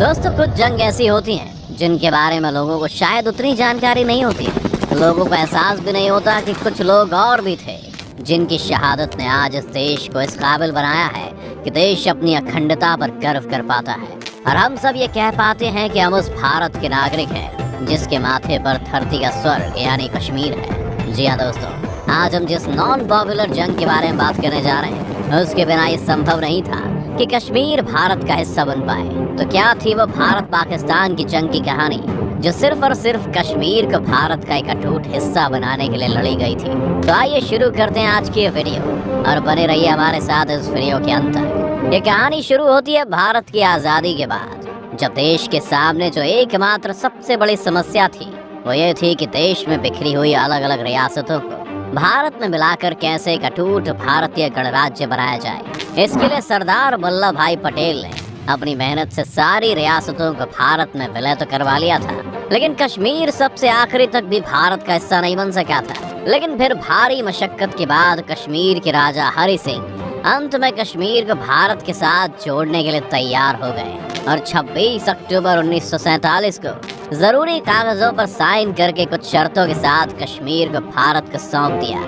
दोस्तों, कुछ जंग ऐसी होती हैं जिनके बारे में लोगों को शायद उतनी जानकारी नहीं होती है। लोगों को एहसास भी नहीं होता कि कुछ लोग और भी थे जिनकी शहादत ने आज इस देश को इस काबिल बनाया है कि देश अपनी अखंडता पर गर्व कर पाता है। और हम सब ये कह पाते हैं कि हम उस भारत के नागरिक हैं जिसके माथे पर धरती का स्वर्ग यानी कश्मीर है। जी हाँ दोस्तों, आज हम जिस नॉन पॉपुलर जंग के बारे में बात करने जा रहे हैं उसके बिना ये संभव नहीं था कि कश्मीर भारत का हिस्सा बन पाए। तो क्या थी वो भारत पाकिस्तान की जंग की कहानी जो सिर्फ और सिर्फ कश्मीर को भारत का एक अटूट हिस्सा बनाने के लिए लड़ी गई थी। तो आइए शुरू करते हैं आज की ये वीडियो और बने रहिए हमारे साथ इस वीडियो के अंत तक। ये कहानी शुरू होती है भारत की आज़ादी के बाद, जब देश के सामने जो एकमात्र सबसे बड़ी समस्या थी वो ये थी कि देश में बिखरी हुई अलग अलग रियासतों को भारत में मिलाकर कैसे एक अटूट भारतीय गणराज्य बनाया जाए। इसके लिए सरदार वल्लभ भाई पटेल ने अपनी मेहनत से सारी रियासतों को भारत में विलय तो करवा लिया था, लेकिन कश्मीर सबसे आखिरी तक भी भारत का हिस्सा नहीं बन सका था। लेकिन फिर भारी मशक्कत के बाद कश्मीर के राजा हरि सिंह अंत में कश्मीर को भारत के साथ जोड़ने के लिए तैयार हो गए और 26 अक्टूबर 1947 को जरूरी कागजों पर साइन करके कुछ शर्तों के साथ कश्मीर को भारत को सौंप दिया।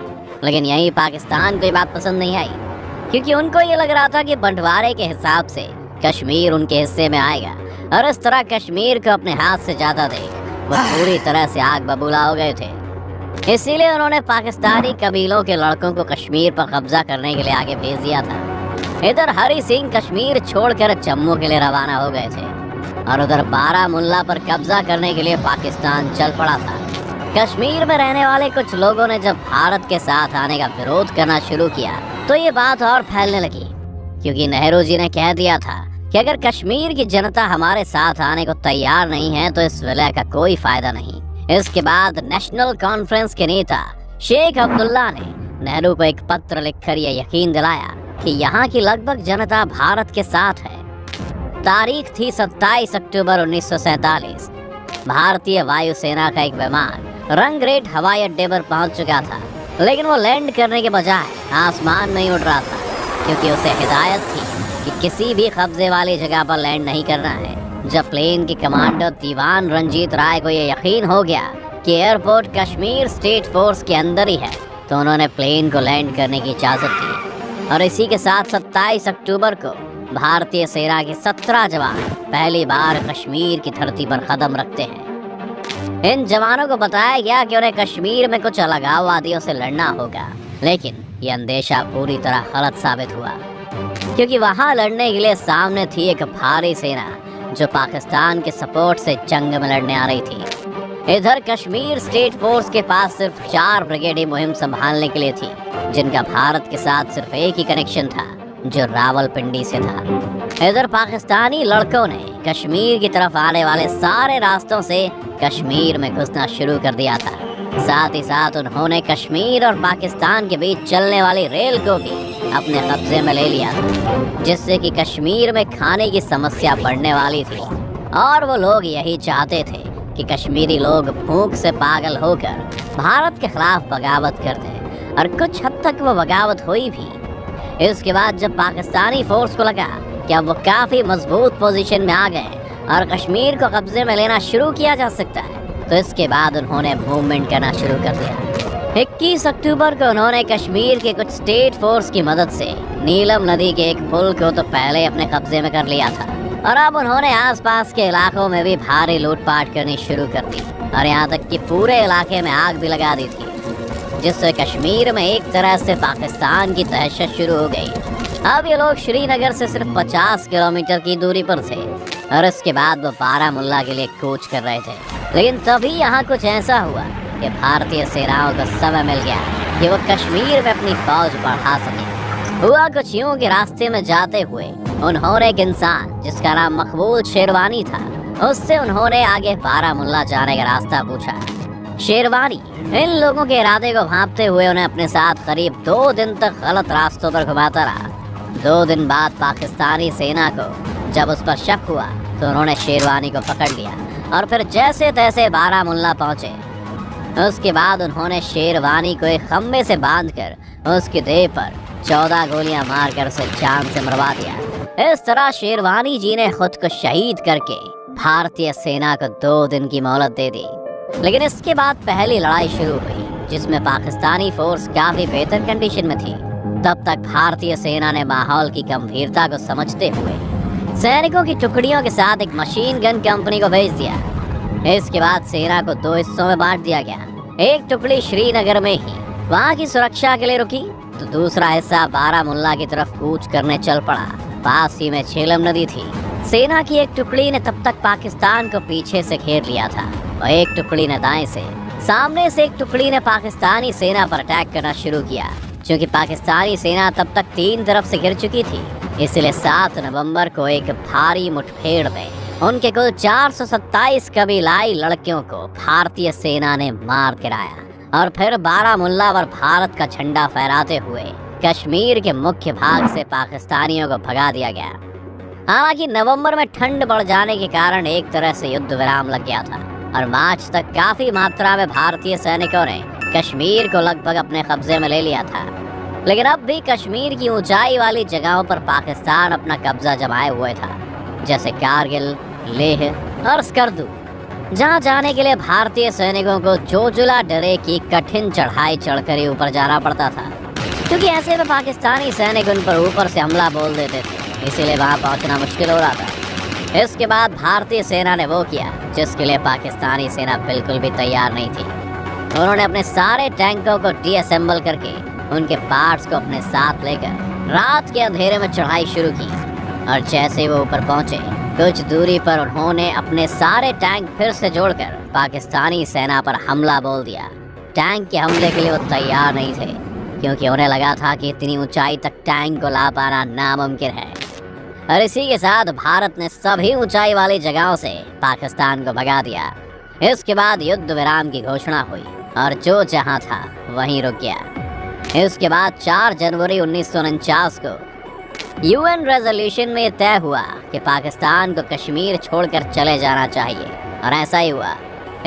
लेकिन यही पाकिस्तान को ये बात पसंद नहीं आई, क्योंकि उनको ये लग रहा था कि बंटवारे के हिसाब से कश्मीर उनके हिस्से में आएगा और इस तरह कश्मीर को अपने हाथ से ज्यादा देख वो पूरी तरह से आग बबूला हो गए थे। इसीलिए उन्होंने पाकिस्तानी कबीलों के लड़कों को कश्मीर पर कब्जा करने के लिए आगे भेज दिया था। इधर हरि सिंह कश्मीर छोड़कर जम्मू के लिए रवाना हो गए थे और उधर बारामुल्ला पर कब्जा करने के लिए पाकिस्तान चल पड़ा था। कश्मीर में रहने वाले कुछ लोगों ने जब भारत के साथ आने का विरोध करना शुरू किया तो ये बात और फैलने लगी, क्योंकि नेहरू जी ने कह दिया था कि अगर कश्मीर की जनता हमारे साथ आने को तैयार नहीं है तो इस विलय का कोई फायदा नहीं। इसके बाद नेशनल कॉन्फ्रेंस के नेता शेख अब्दुल्ला ने नेहरू को एक पत्र लिखकर यह यकीन दिलाया कि यहाँ की लगभग जनता भारत के साथ है। तारीख थी 27 अक्टूबर 1947। भारतीय वायुसेना का एक विमान रंगरेट हवाई अड्डे पर पहुंच चुका था, लेकिन वो लैंड करने के बजाय आसमान में ही उड़ रहा था, क्योंकि उसे हिदायत थी कि किसी भी कब्जे वाली जगह पर लैंड नहीं करना है। जब प्लेन के कमांडर दीवान रंजीत राय को ये यकीन हो गया कि एयरपोर्ट कश्मीर स्टेट फोर्स के अंदर ही है तो उन्होंने प्लेन को लैंड करने की इजाज़त दी। और इसी के साथ 27 अक्टूबर को भारतीय सेना के 17 जवान पहली बार कश्मीर की धरती पर कदम रखते हैं। इन जवानों को बताया गया कि उन्हें कश्मीर में कुछ अलगाववादियों से लड़ना होगा, लेकिन ये अंदेशा पूरी तरह गलत साबित हुआ, क्योंकि वहां लड़ने के लिए सामने थी एक भारी सेना जो पाकिस्तान के सपोर्ट से जंग में लड़ने आ रही थी। इधर कश्मीर स्टेट फोर्स के पास सिर्फ 4 ब्रिगेडें मुहिम संभालने के लिए थी, जिनका भारत के साथ सिर्फ एक ही कनेक्शन था जो रावलपिंडी से था। इधर पाकिस्तानी लड़कों ने कश्मीर की तरफ आने वाले सारे रास्तों से कश्मीर में घुसना शुरू कर दिया था। साथ ही साथ उन्होंने कश्मीर और पाकिस्तान के बीच चलने वाली रेल को भी अपने कब्जे में ले लिया था, जिससे कि कश्मीर में खाने की समस्या बढ़ने वाली थी। और वो लोग यही चाहते थे कि कश्मीरी लोग भूख से पागल होकर भारत के खिलाफ बगावत कर दें, और कुछ हद तक वो बगावत हुई भी। इसके बाद जब पाकिस्तानी फोर्स को लगा कि अब वो काफ़ी मजबूत पोजीशन में आ गए और कश्मीर को कब्जे में लेना शुरू किया जा सकता है, तो इसके बाद उन्होंने मूवमेंट करना शुरू कर दिया। 21 अक्टूबर को उन्होंने कश्मीर के कुछ स्टेट फोर्स की मदद से नीलम नदी के एक पुल को तो पहले अपने कब्जे में कर लिया था, और अब उन्होंने आसपास के इलाकों में भी भारी लूटपाट करनी शुरू कर दी, और यहाँ तक कि पूरे इलाके में आग भी लगा दी थी, जिससे कश्मीर में एक तरह से पाकिस्तान की दहशत शुरू हो गई। अब ये लोग श्रीनगर से सिर्फ 50 किलोमीटर की दूरी पर थे और इसके बाद वो बारामुल्ला के लिए कूच कर रहे थे। लेकिन तभी यहाँ कुछ ऐसा हुआ कि भारतीय सेनाओं को समय मिल गया कि वो कश्मीर में अपनी फौज बढ़ा सके। हुआ कुछ यूं कि रास्ते में जाते हुए उन्होंने एक इंसान जिसका नाम मकबूल शेरवानी था, उससे उन्होंने आगे बारामुल्ला जाने का रास्ता पूछा। शेरवानी इन लोगों के इरादे को भांपते हुए उन्हें अपने साथ करीब 2 दिन तक गलत रास्तों पर घुमाता रहा। 2 दिन बाद पाकिस्तानी सेना को जब उस पर शक हुआ तो उन्होंने शेरवानी को पकड़ लिया और फिर जैसे तैसे बारामुल्ला पहुंचे। उसके बाद उन्होंने शेरवानी को एक खम्भे से बांधकर उसकी देह पर 14 गोलियां मारकर उसे जान से मरवा दिया। इस तरह शेरवानी जी ने खुद को शहीद करके भारतीय सेना को 2 दिन की मोहलत दे दी। लेकिन इसके बाद पहली लड़ाई शुरू हुई, जिसमें पाकिस्तानी फोर्स काफी बेहतर कंडीशन में थी। तब तक भारतीय सेना ने माहौल की गंभीरता को समझते हुए सैनिकों की टुकड़ियों के साथ एक मशीन गन कंपनी को भेज दिया। इसके बाद सेना को 2 हिस्सों में बांट दिया गया। एक टुकड़ी श्रीनगर में ही वहां की सुरक्षा के लिए रुकी, तो दूसरा हिस्सा बारामुल्ला की तरफ कूच करने चल पड़ा। पास ही में झेलम नदी थी। सेना की एक टुकड़ी ने तब तक पाकिस्तान को पीछे से घेर लिया था और एक टुकड़ी ने दाएं से। सामने से एक टुकड़ी ने पाकिस्तानी सेना पर अटैक करना शुरू किया। क्योंकि पाकिस्तानी सेना तब तक 3 तरफ से घिर चुकी थी, इसलिए 7 नवंबर को एक भारी मुठभेड़ में उनके कुल 427 कबीलाई लड़कियों को भारतीय सेना ने मार गिराया और फिर बारामुल्ला पर भारत का झंडा फहराते हुए कश्मीर के मुख्य भाग से पाकिस्तानियों को भगा दिया गया। हालांकि नवंबर में ठंड बढ़ जाने के कारण एक तरह से युद्ध विराम लग गया था और मार्च तक काफी मात्रा में भारतीय सैनिकों ने कश्मीर को लगभग अपने कब्जे में ले लिया था। लेकिन अब भी कश्मीर की ऊंचाई वाली जगहों पर पाकिस्तान अपना कब्जा जमाए हुए था, जैसे कारगिल, लेह और स्कर्दू, जहां जाने के लिए भारतीय सैनिकों को जोजिला दर्रे की कठिन चढ़ाई चढ़कर ही ऊपर जाना पड़ता था। क्योंकि ऐसे में पाकिस्तानी सैनिक उन पर ऊपर से हमला बोल देते थे, इसीलिए वहां पहुंचना मुश्किल हो रहा था। इसके बाद भारतीय सेना ने वो किया जिसके लिए पाकिस्तानी सेना बिल्कुल भी तैयार नहीं थी। उन्होंने अपने सारे टैंकों को डीअसेंबल करके उनके पार्ट्स को अपने साथ लेकर रात के अंधेरे में चढ़ाई शुरू की और जैसे वो ऊपर पहुंचे, कुछ दूरी पर उन्होंने अपने सारे टैंक फिर से जोड़कर पाकिस्तानी सेना पर हमला बोल दिया। टैंक के हमले के लिए वो तैयार नहीं थे, क्योंकि उन्हें लगा था कि इतनी ऊंचाई तक टैंक को ला पाना नामुमकिन है। और इसी के साथ भारत ने सभी ऊंचाई वाली जगहों से पाकिस्तान को भगा दिया। इसके बाद युद्ध विराम की घोषणा हुई और जो जहां था वहीं रुक गया। इसके बाद 4 जनवरी 1949 को यूएन रेजोल्यूशन में तय हुआ कि पाकिस्तान को कश्मीर छोड़कर चले जाना चाहिए, और ऐसा ही हुआ।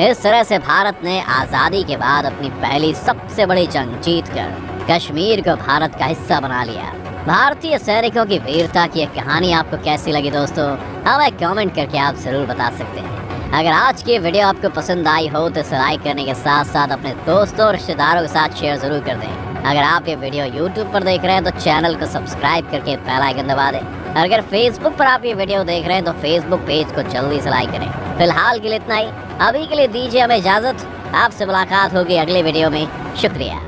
इस तरह से भारत ने आज़ादी के बाद अपनी पहली सबसे बड़ी जंग जीतकर कश्मीर को भारत का हिस्सा बना लिया। भारतीय सैनिकों की वीरता की यह कहानी आपको कैसी लगी दोस्तों, हमें कमेंट करके आप ज़रूर बता सकते हैं। अगर आज की वीडियो आपको पसंद आई हो तो इसे लाइक करने के साथ साथ अपने दोस्तों और रिश्तेदारों के साथ शेयर ज़रूर कर दें। अगर आप ये वीडियो YouTube पर देख रहे हैं तो चैनल को सब्सक्राइब करके बेल आइकन दबा दें। अगर Facebook पर आप ये वीडियो देख रहे हैं तो Facebook पेज को जल्दी से लाइक करें। फिलहाल के लिए इतना ही, अभी के लिए दीजिए हमें इजाज़त। आपसे मुलाकात होगी अगले वीडियो में। शुक्रिया।